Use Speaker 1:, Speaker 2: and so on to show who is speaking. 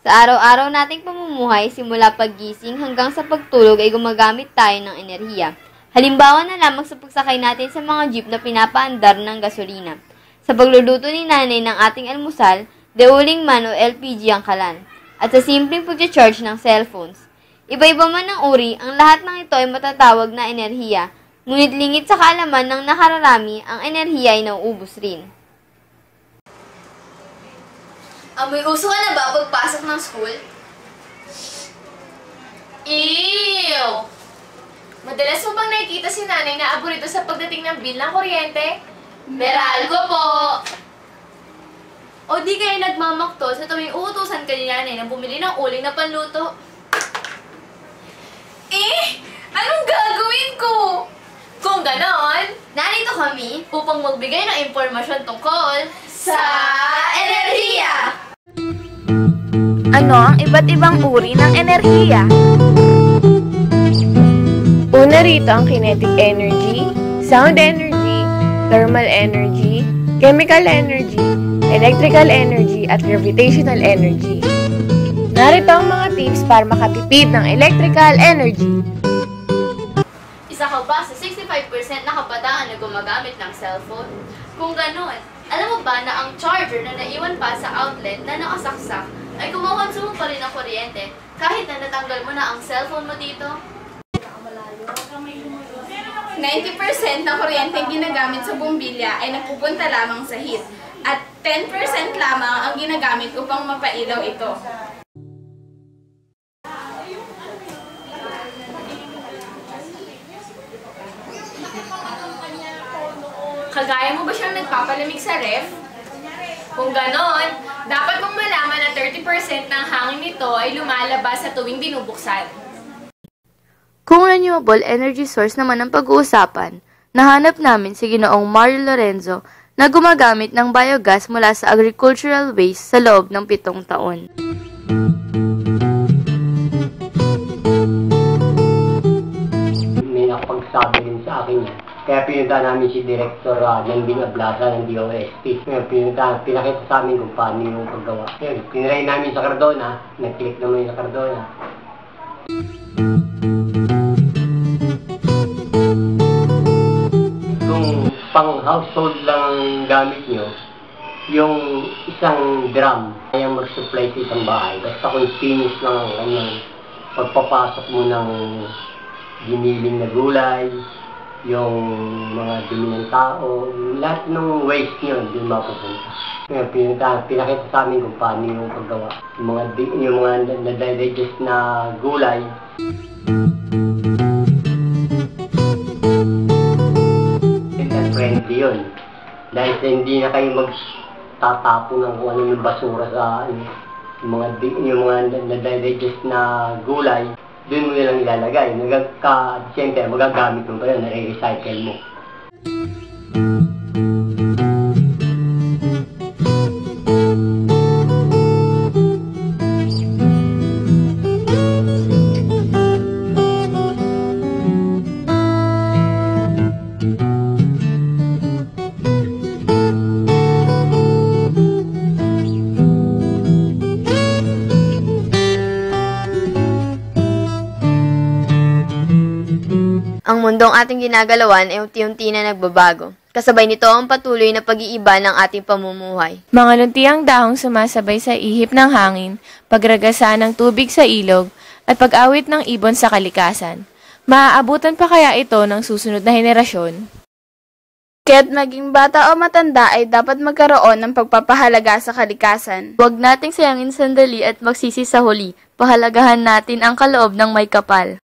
Speaker 1: Sa araw-araw nating pamumuhay, simula paggising hanggang sa pagtulog ay gumagamit tayo ng enerhiya. Halimbawa na lamang sa pagsakay natin sa mga jeep na pinapaandar ng gasolina. Sa pagluluto ni nanay ng ating almusal, deuling man o LPG ang kalan. At sa simpleng pag-charge ng cellphones. Iba-iba man ang uri, ang lahat ng ito ay matatawag na enerhiya. Ngunit lingid sa kaalaman ng nakararami, ang enerhiya ay nauubos rin.
Speaker 2: Amoy uso ka na ba pagpasok ng school? Ew! Madalas mo bang nakikita si nanay na aborito sa pagdating ng bill ng kuryente? Meralco po! O di kayo nagmamakto sa tuwing uutusan ka ni nanay na bumili ng uling na panluto? Anong gagawin ko? Kung ganon, narito kami upang magbigay ng impormasyon tungkol sa enerhiya!
Speaker 3: Ano ang iba't ibang uri ng enerhiya? Una rito ang kinetic energy, sound energy, thermal energy, chemical energy, electrical energy, at gravitational energy. Narito ang mga tips para makatipid ng electrical energy.
Speaker 2: Isa ka ba sa 65% na kabataan na gumagamit ng cellphone? Kung ganon, alam mo ba na ang charger na naiwan pa sa outlet na nakasaksak ay kumukonsumo pa rin ng kuryente kahit na natanggal mo na ang cellphone mo dito?
Speaker 4: 90% ng kuryenteng ginagamit sa bumbilya ay napupunta lamang sa heat at 10% lamang ang ginagamit upang mapailaw ito.
Speaker 2: Kagaya mo ba siyang nagpapalamig sa ref? Kung ganon, dapat mong malaman na 30% ng hangin nito ay lumalabas sa tuwing binubuksan.
Speaker 5: Kung renewable energy source naman ang pag-uusapan, nahanap namin si Ginoong Mario Lorenzo na gumagamit ng biogas mula sa agricultural waste sa loob ng 7 taon.
Speaker 6: May nakapagsabi din sa akin yan. Kaya pinunta namin si Director Nanding Ablasa ng DOST. Pinakita sa amin kung paano yung paggawa. Pinray namin sa Cardona, nag-click naman yung sa Cardona. Kung pang household lang gamit nyo, yung isang drum ay mag-supply sa isang bahay. Basta continuous lang ang kanyang pagpapasok mo ng giniling na gulay, yung mga dumi ng tao, lahat ng waste nyo, hindi mapupunta. Pinakita sa amin kung paano yung paggawa. Yung mga nadidigest na gulay. Friendly yun. Dahil sa hindi na kayo magtatapon ng kung ano yung basura sa yung mga nadidigest na gulay. Doon mo nilang ilalagay. Siyempre, magagamit mo pa yun, nare-recycle mo.
Speaker 1: Ang mundong ating ginagalawan ay unti-unti na nagbabago. Kasabay nito ang patuloy na pag-iiba ng ating pamumuhay.
Speaker 3: Mga luntiang dahong sumasabay sa ihip ng hangin, pagragasa ng tubig sa ilog, at pag-awit ng ibon sa kalikasan. Maaabutan pa kaya ito ng susunod na henerasyon?
Speaker 4: Kaya't maging bata o matanda ay dapat magkaroon ng pagpapahalaga sa kalikasan.
Speaker 5: Huwag nating sayangin sandali at magsisi sa huli. Pahalagahan natin ang kaloob ng may kapal.